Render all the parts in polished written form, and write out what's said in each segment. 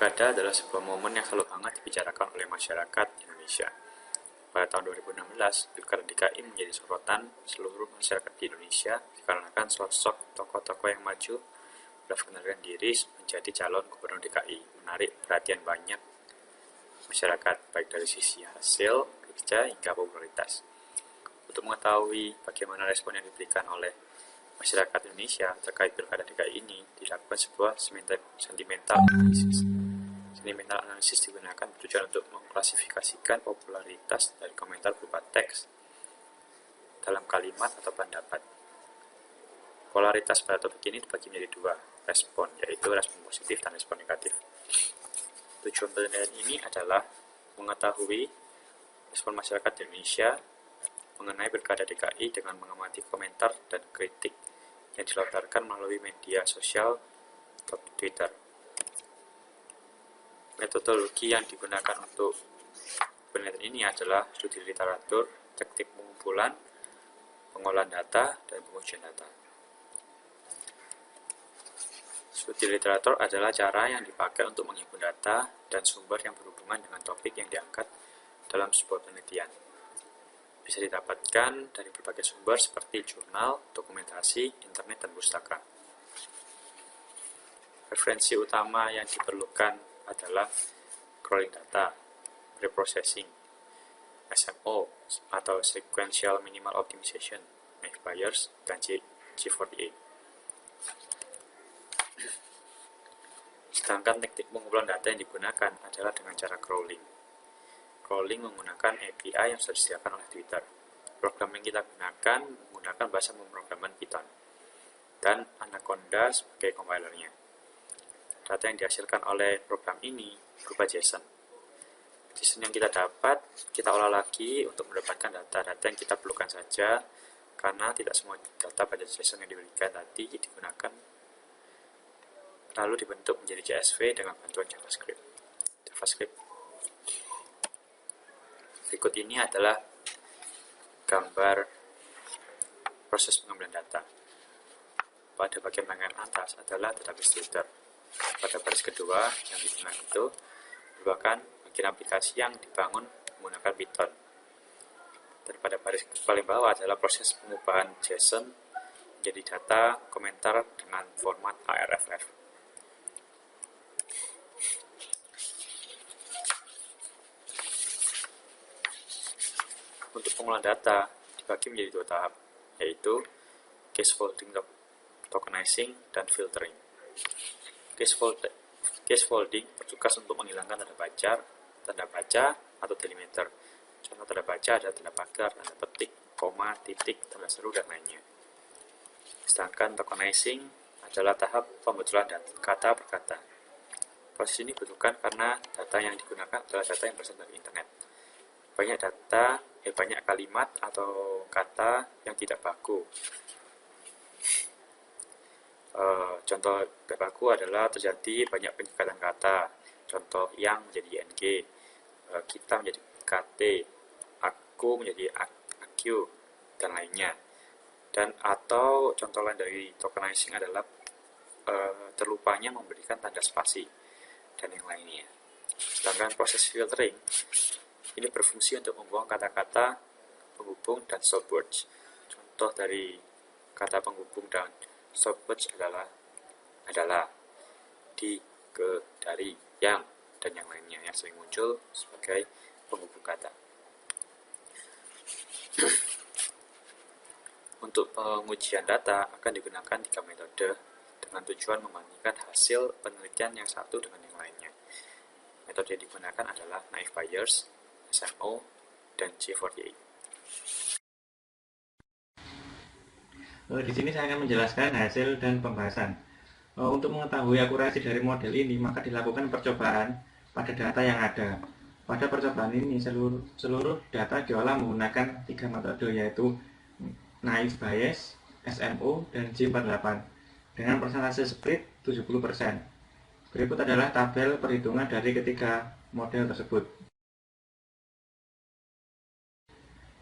Pilkada adalah sebuah momen yang selalu hangat dibicarakan oleh masyarakat Indonesia. Pada tahun 2016, Pilkada DKI menjadi sorotan seluruh masyarakat di Indonesia dikarenakan sosok tokoh-tokoh yang maju mendaftarkan diri menjadi calon gubernur DKI menarik perhatian banyak masyarakat, baik dari sisi hasil kerja hingga popularitas. Untuk mengetahui bagaimana respon yang diberikan oleh masyarakat Indonesia terkait Pilkada DKI ini, dilakukan sebuah sentimental analisis. Sentimental analisis digunakan bertujuan untuk mengklasifikasikan popularitas dari komentar berupa teks dalam kalimat atau pendapat. Polaritas pada topik ini dibagi menjadi dua respon, yaitu respon positif dan respon negatif. Tujuan penelitian ini adalah mengetahui respon masyarakat Indonesia mengenai Pilkada DKI dengan mengamati komentar dan kritik yang dilontarkan melalui media sosial atau Twitter. Metodologi yang digunakan untuk penelitian ini adalah studi literatur, teknik pengumpulan, pengolahan data, dan pengujian data. Studi literatur adalah cara yang dipakai untuk menghimpun data dan sumber yang berhubungan dengan topik yang diangkat dalam sebuah penelitian. Bisa didapatkan dari berbagai sumber seperti jurnal, dokumentasi, internet, dan pustaka. Referensi utama yang diperlukan adalah crawling data, preprocessing, SMO atau Sequential Minimal Optimization, Knife Bayes, dan G48. Sedangkan teknik pengumpulan data yang digunakan adalah dengan cara crawling. Crawling menggunakan API yang sudah disediakan oleh Twitter. Program yang kita gunakan menggunakan bahasa pemrograman Python dan Anaconda sebagai compilernya. Data yang dihasilkan oleh program ini berupa JSON. JSON yang kita dapat, kita olah lagi untuk mendapatkan data-data yang kita perlukan saja, karena tidak semua data pada JSON yang diberikan tadi digunakan lalu dibentuk menjadi CSV dengan bantuan JavaScript. Berikut ini adalah gambar proses pengambilan data. Pada bagian atas adalah database Twitter. Pada baris kedua yang di tengah itu merupakan bagian aplikasi yang dibangun menggunakan Python. Dan pada baris paling bawah adalah proses pengubahan JSON menjadi data komentar dengan format ARFF. Untuk pengolahan data dibagi menjadi dua tahap, yaitu case folding, tokenizing, dan filtering. Case folding bertugas untuk menghilangkan tanda baca atau delimiter. Contoh tanda baca ada tanda pagar, tanda petik, koma, titik, tanda seru, dan lainnya. Sedangkan tokenizing adalah tahap pembetulan kata per kata. Proses ini dibutuhkan karena data yang digunakan adalah data yang berasal dari internet. Banyak kalimat atau kata yang tidak baku. Contoh baku adalah terjadi banyak penyekatan kata. Contoh yang menjadi ing, kita menjadi kt, aku menjadi aq, dan lainnya. Dan atau contoh lain dari tokenizing adalah terlupanya memberikan tanda spasi dan yang lainnya. Sedangkan proses filtering ini berfungsi untuk membuang kata-kata penghubung dan stopwords. Contoh dari kata penghubung dan stopwords adalah di, ke, dari, yang, dan yang lainnya yang sering muncul sebagai penghubung kata. Untuk pengujian data akan digunakan 3 metode dengan tujuan membandingkan hasil penelitian yang satu dengan yang lainnya. Metode yang digunakan adalah Knife Bayes, SMO, dan G48. Di sini saya akan menjelaskan hasil dan pembahasan. Untuk mengetahui akurasi dari model ini, maka dilakukan percobaan pada data yang ada. Pada percobaan ini, seluruh data diolah menggunakan 3 metode, yaitu Knife Bayes, SMO, dan G48 dengan persentase split 70%. Berikut adalah tabel perhitungan dari ketiga model tersebut.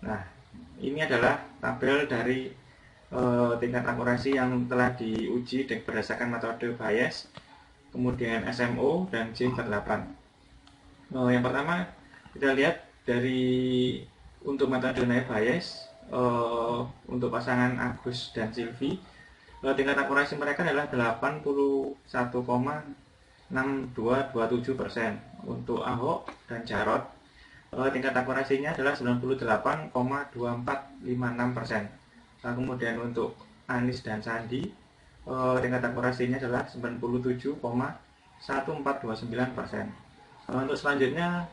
Nah, ini adalah tabel dari tingkat akurasi yang telah diuji berdasarkan metode Bayes kemudian SMO, dan J48. Yang pertama kita lihat dari untuk metode naive Bayes, untuk pasangan Agus dan Silvi, tingkat akurasi mereka adalah 81,6227%. Untuk Ahok dan Jarot, tingkat akurasinya adalah 98,2456%. Kemudian untuk Anies dan Sandi, tingkat akurasinya adalah 97,1429%. Untuk selanjutnya,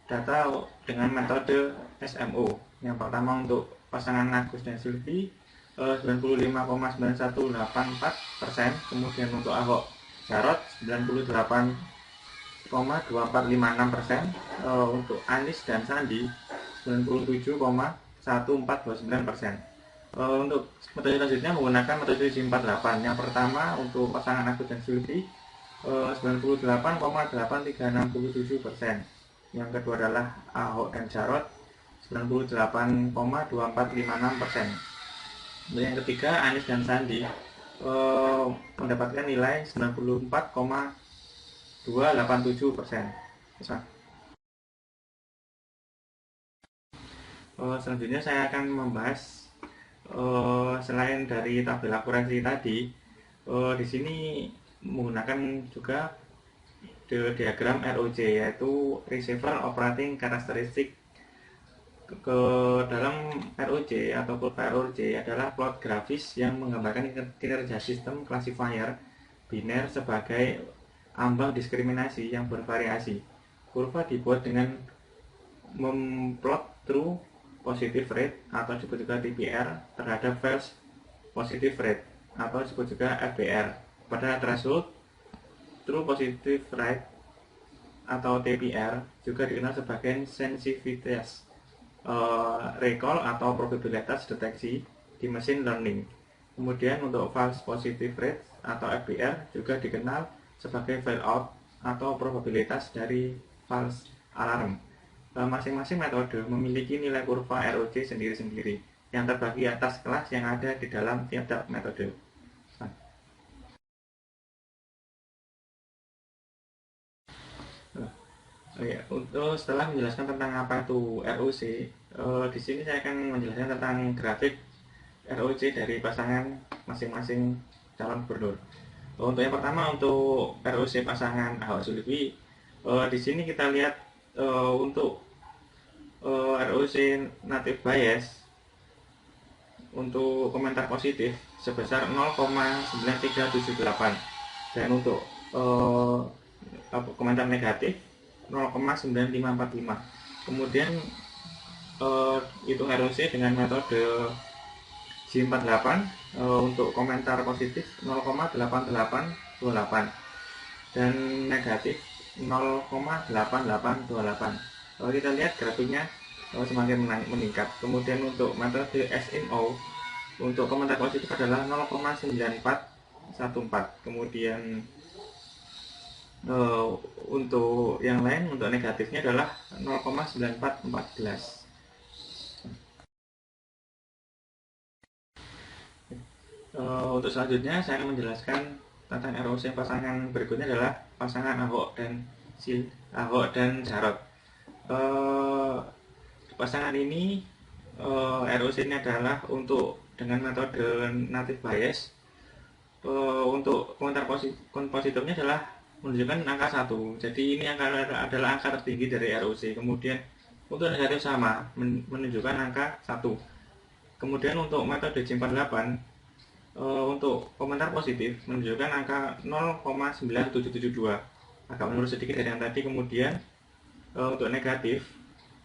data dengan metode SMO. Yang pertama untuk pasangan Agus dan Silvi, 95,9184%. Kemudian untuk Ahok Jarot 98,2456%. Untuk Anies dan Sandi 97,1429%. Untuk metode selanjutnya menggunakan metode J48. Yang pertama untuk pasangan Agus dan Silvi, 98,8367%. Yang kedua adalah Ahok dan Jarot 98,2456%. Dan yang ketiga Anies dan Sandi mendapatkan nilai 94,287%. Selanjutnya saya akan membahas selain dari tabel akurasi tadi, di sini menggunakan juga diagram ROC, yaitu Receiver Operating Characteristic. Ke dalam ROC atau kurva ROC adalah plot grafis yang menggambarkan kinerja sistem classifier biner sebagai ambang diskriminasi yang bervariasi. Kurva dibuat dengan memplot true positive rate atau disebut juga TPR terhadap false positive rate atau disebut juga FPR pada threshold. True positive rate atau TPR juga dikenal sebagai sensitivitas recall atau probabilitas deteksi di mesin learning. Kemudian untuk false positive rate atau FPR juga dikenal sebagai fail out atau probabilitas dari false alarm. Masing-masing metode memiliki nilai kurva ROC sendiri-sendiri yang terbagi atas kelas yang ada di dalam tiap-tiap metode. Untuk setelah menjelaskan tentang apa itu ROC, di sini saya akan menjelaskan tentang grafik ROC dari pasangan masing-masing calon gubernur. Untuk yang pertama untuk ROC pasangan Ahok Silvi, di sini kita lihat untuk ROC native bias untuk komentar positif sebesar 0,9378 dan untuk komentar negatif 0,9545. Kemudian hitung ROC dengan metode J48, untuk komentar positif 0,8828 dan negatif 0,8828. Kalau kita lihat grafiknya semakin meningkat. Kemudian untuk metode SNO untuk komentar positif adalah 0,9414. Kemudian untuk yang lain, untuk negatifnya adalah 0,9414. Untuk selanjutnya saya akan menjelaskan tentang ROC pasangan berikutnya adalah pasangan Ahok dan Jarot. Pasangan ini ROC ini adalah untuk dengan metode native bias. Untuk komentar positifnya adalah menunjukkan angka 1. Jadi ini adalah angka tertinggi dari ROC. Kemudian untuk negatif sama, menunjukkan angka 1. Kemudian untuk metode J48, untuk komentar positif menunjukkan angka 0,9772, agak menurun sedikit dari yang tadi. Kemudian untuk negatif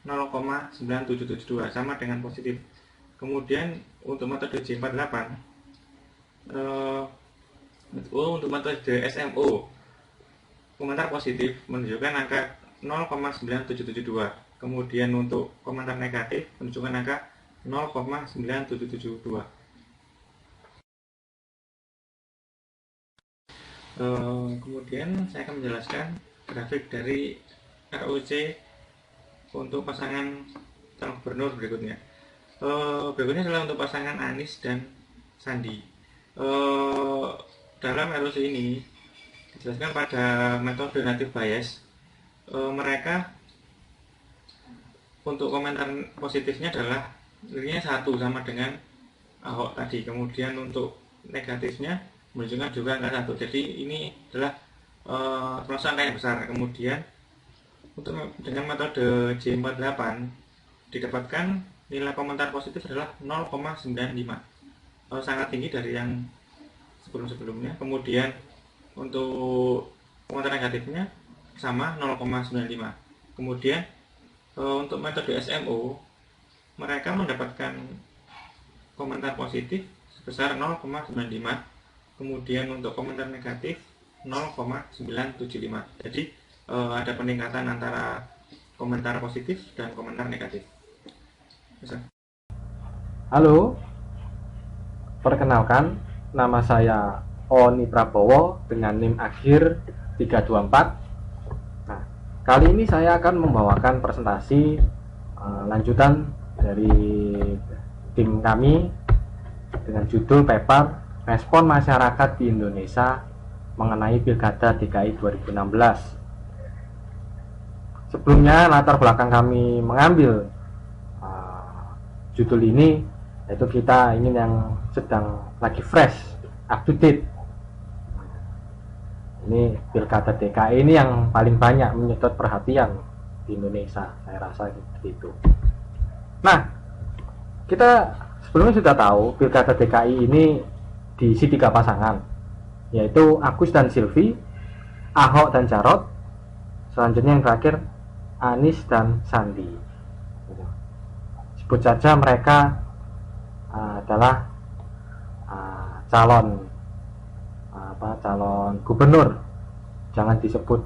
0,9772, sama dengan positif. Kemudian untuk metode J48, untuk metode SMO komentar positif menunjukkan angka 0,9772. Kemudian untuk komentar negatif menunjukkan angka 0,9772. Kemudian saya akan menjelaskan grafik dari ROC untuk pasangan calon gubernur berikutnya. Berikutnya adalah untuk pasangan Anies dan Sandi. Dalam ROC ini Dijelaskan pada metode native bias, mereka untuk komentar positifnya adalah nilainya 1 sama dengan Ahok tadi. Kemudian untuk negatifnya menunjukkan juga angka 1. Jadi ini adalah termasuk angka yang besar. Kemudian untuk dengan metode J48 didapatkan nilai komentar positif adalah 0,95, sangat tinggi dari yang sebelum-sebelumnya. Kemudian untuk komentar negatifnya sama 0,95. Kemudian untuk metode SMO mereka mendapatkan komentar positif sebesar 0,95. Kemudian untuk komentar negatif 0,975. Jadi ada peningkatan antara komentar positif dan komentar negatif. Bisa. Halo, perkenalkan, nama saya Oni Prabowo dengan NIM akhir 324. Nah, kali ini saya akan membawakan presentasi lanjutan dari tim kami dengan judul paper Respon Masyarakat di Indonesia mengenai Pilkada DKI 2016. Sebelumnya latar belakang kami mengambil judul ini, yaitu kita ingin yang sedang lagi fresh, up to date. Ini Pilkada DKI ini yang paling banyak menyedot perhatian di Indonesia, saya rasa seperti itu. Nah, kita sebelumnya sudah tahu Pilkada DKI ini diisi 3 pasangan, yaitu Agus dan Silvi, Ahok dan Jarot, selanjutnya yang terakhir Anies dan Sandi. Sebut saja mereka adalah calon gubernur. Jangan sebut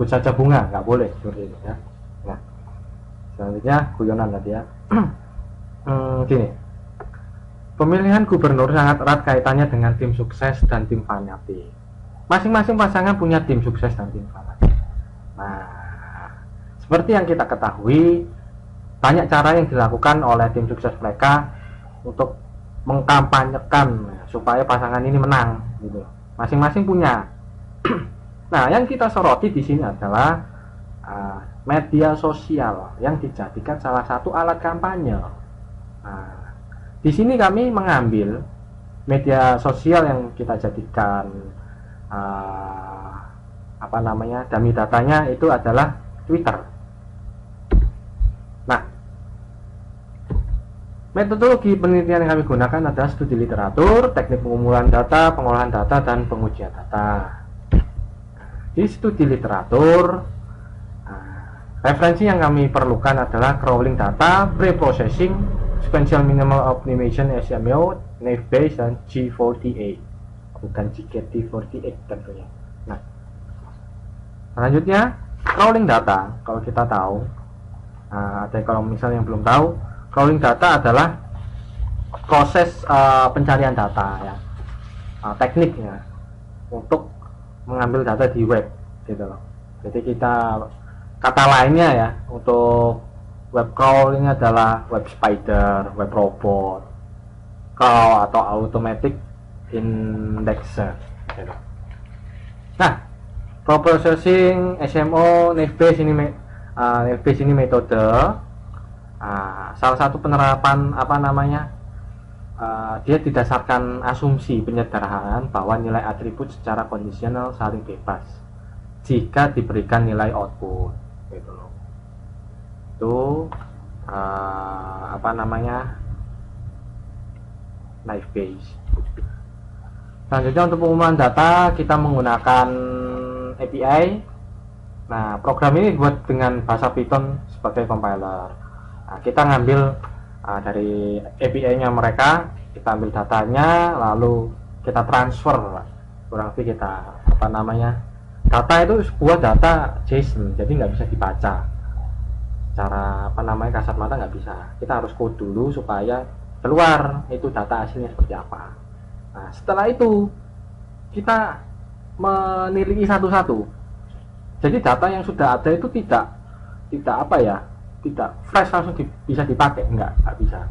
saja Bunga, nggak boleh seperti itu ya. Nah, selanjutnya guyonan tadi ya. Gini, pemilihan gubernur sangat erat kaitannya dengan tim sukses dan tim fanatik. Masing-masing pasangan punya tim sukses dan tim fanatik. Nah, seperti yang kita ketahui, banyak cara yang dilakukan oleh tim sukses mereka untuk mengkampanyekan supaya pasangan ini menang gitu. Masing-masing punya. Nah, yang kita soroti di sini adalah media sosial yang dijadikan salah satu alat kampanye. Nah, di sini kami mengambil media sosial yang kita jadikan dummy datanya itu adalah Twitter. Nah, metodologi penelitian yang kami gunakan adalah studi literatur, teknik pengumpulan data, pengolahan data, dan pengujian data. Di studi literatur, referensi yang kami perlukan adalah crawling data, pre-processing, sequential minimal optimization SMO, naive Bayes, dan G48, bukan GKT48 tentunya. Nah, selanjutnya crawling data. Kalau kita tahu, kalau misalnya yang belum tahu, crawling data adalah proses pencarian data ya, tekniknya untuk mengambil data di web gitu loh. Jadi kita kata lainnya ya untuk web crawling adalah web spider, web robot, crawl atau automatic indexer gitu. Nah, processing SMO naive Bayes ini metode salah satu penerapan dia didasarkan asumsi penyederhanaan bahwa nilai atribut secara kondisional saling bebas jika diberikan nilai output gitu loh. Itu naive Bayes. Selanjutnya untuk pengumuman data kita menggunakan API. Nah, program ini dibuat dengan bahasa Python sebagai compiler. Nah, kita ngambil dari API-nya mereka, kita ambil datanya, lalu kita transfer, kurang lebih kita data itu sebuah data JSON, jadi nggak bisa dibaca secara kasat mata, nggak bisa. Kita harus code dulu supaya keluar itu data aslinya seperti apa. Nah, setelah itu kita meneliti satu-satu. Jadi data yang sudah ada itu tidak fresh langsung bisa dipakai, nggak bisa.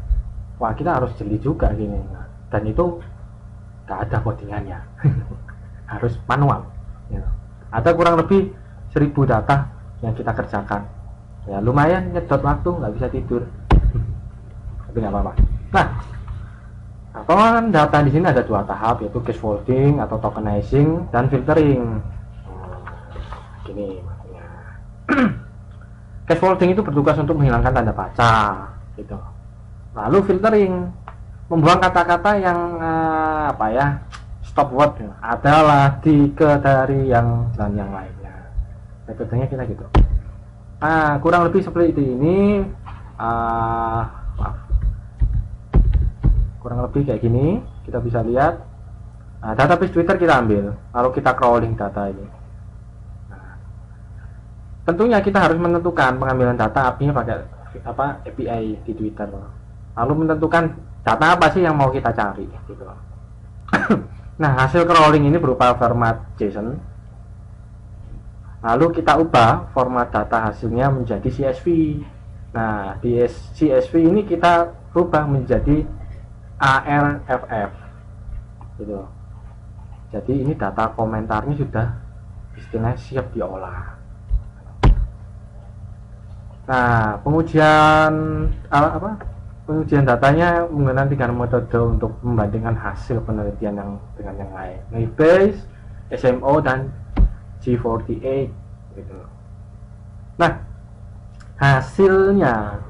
Wah, kita harus jeli juga gini. Dan itu nggak ada codingannya, harus manual. Ya. Ada kurang lebih 1000 data yang kita kerjakan. Ya lumayan nyedot waktu, nggak bisa tidur. Tapi nggak apa-apa. Nah, pengelolaan data di sini ada 2 tahap, yaitu case folding atau tokenizing dan filtering. Gini maksudnya. Case folding itu bertugas untuk menghilangkan tanda baca, gitu. Lalu filtering membuang kata-kata yang stop word adalah dari yang dan yang lainnya. Metodenya kita gitu. Kurang lebih seperti ini. Kurang lebih kayak gini, kita bisa lihat. Database Twitter kita ambil, lalu kita crawling data ini. Tentunya kita harus menentukan pengambilan data API-nya pakai API di Twitter. Lalu menentukan data apa sih yang mau kita cari, gitu. Nah, hasil crawling ini berupa format JSON. Lalu kita ubah format data hasilnya menjadi CSV. Nah, di CSV ini kita ubah menjadi ARFF, gitu. Jadi ini data komentarnya sudah istilahnya siap diolah. Nah, pengujian datanya menggunakan 3 metode untuk membandingkan hasil penelitian yang dengan yang lain, Naive Bayes, SMO, dan G48, gitu. Nah, hasilnya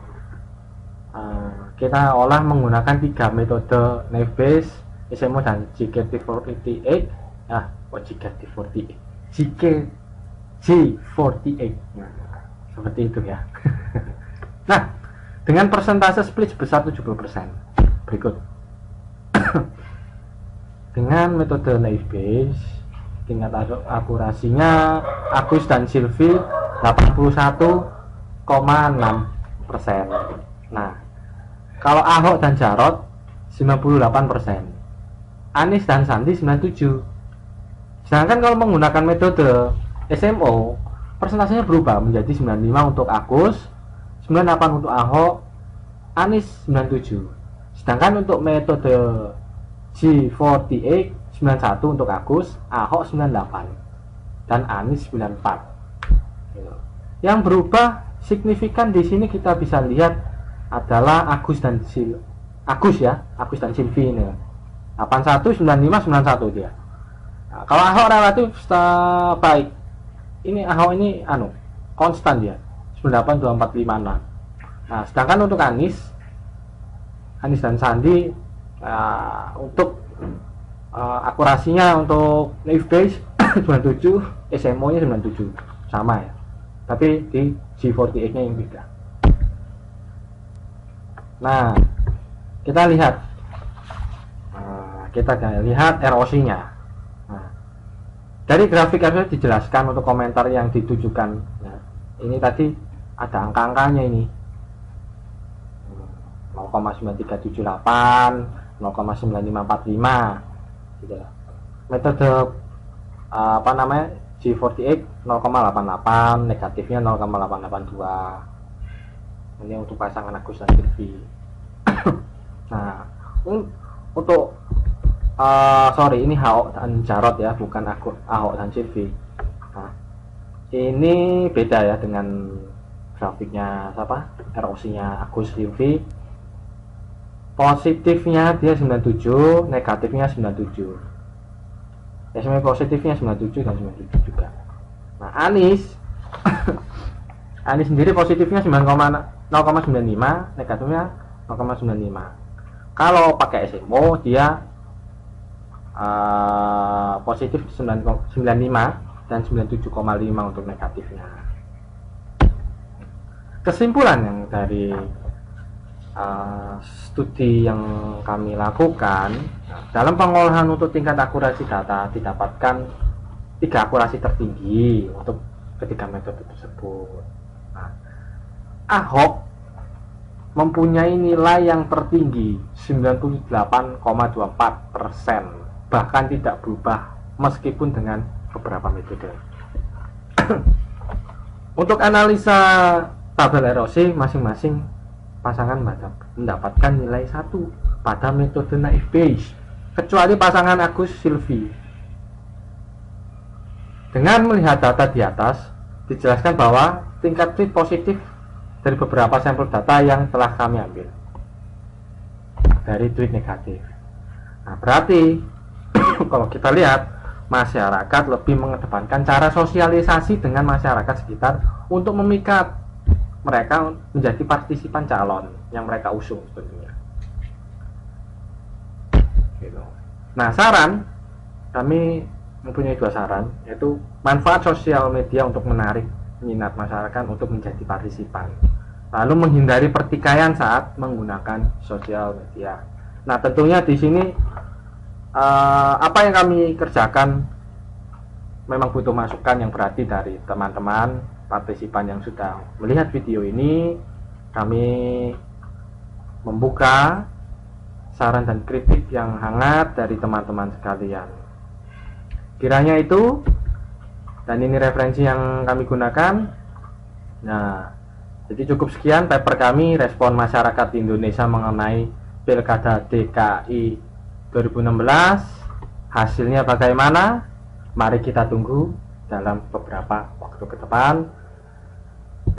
kita olah menggunakan 3 metode, Naive Bayes, SMO, dan GKT48. GKT48. Nah, seperti itu ya. Nah, dengan persentase split sebesar 70%. Berikut. Dengan metode Naive Bayes, tingkat akurasinya Agus dan Silvi 81,6%. Nah, kalau Ahok dan Jarot 98%, Anies dan Sandi 97%. Sedangkan kalau menggunakan metode SMO, persentasenya berubah menjadi 95 untuk Agus, 98 untuk Ahok, Anies 97. Sedangkan untuk metode G48 91 untuk Agus, Ahok 98, dan Anies 94. Yang berubah signifikan di sini kita bisa lihat adalah Agus dan Silvi ini. 81, 95, 91 dia. Nah, kalau Ahok relatif baik. Ini Ahok ini konstan dia. 98, 24, 56. Nah, sedangkan untuk Anies dan Sandi untuk akurasinya untuk Naive Bayes 97, SMO nya 97, sama ya. Tapi di G48 nya yang beda. Nah, kita lihat ROC nya. Nah, dari grafik harus dijelaskan untuk komentar yang ditujukan. Nah, ini tadi ada angka-angkanya ini 0,9378, 0,9545 gitu. Metode G48 0,88, negatifnya 0,882. Ini untuk pasangan Agus dan Silvi. Nah, untuk ini Ahok dan Jarot ya, bukan Ahok dan Silvi. Nah, ini beda ya dengan grafiknya ROC-nya Agus Silvi. Positifnya dia 97, negatifnya 97. SMA positifnya 97 dan 97 juga. Nah, Anies sendiri positifnya 0,95, negatifnya 0,95. Kalau pakai SMO dia positif 95 dan 97,5 untuk negatifnya. Kesimpulan yang dari studi yang kami lakukan, dalam pengolahan untuk tingkat akurasi data didapatkan 3 akurasi tertinggi untuk ketiga metode tersebut. Nah, Ahok mempunyai nilai yang tertinggi 98,24%, bahkan tidak berubah meskipun dengan beberapa metode. Untuk analisa tabel ROC, masing-masing pasangan mendapatkan nilai 1 pada metode Naive Bayes, kecuali pasangan Agus Silvi. Dengan melihat data di atas, dijelaskan bahwa tingkat tweet positif dari beberapa sampel data yang telah kami ambil dari tweet negatif. Nah, berarti kalau kita lihat, masyarakat lebih mengedepankan cara sosialisasi dengan masyarakat sekitar untuk memikat mereka menjadi partisipan calon yang mereka usung sebetulnya. Gitu. Nah, saran kami mempunyai 2 saran, yaitu manfaat sosial media untuk menarik minat masyarakat untuk menjadi partisipan, lalu menghindari pertikaian saat menggunakan sosial media. Nah, tentunya di sini apa yang kami kerjakan memang butuh masukan yang berarti dari teman-teman partisipan yang sudah melihat video ini. Kami membuka saran dan kritik yang hangat dari teman-teman sekalian. Kiranya itu, dan ini referensi yang kami gunakan. Nah, jadi cukup sekian paper kami, respon masyarakat Indonesia mengenai Pilkada DKI 2016. Hasilnya bagaimana? Mari kita tunggu dalam beberapa waktu ke depan.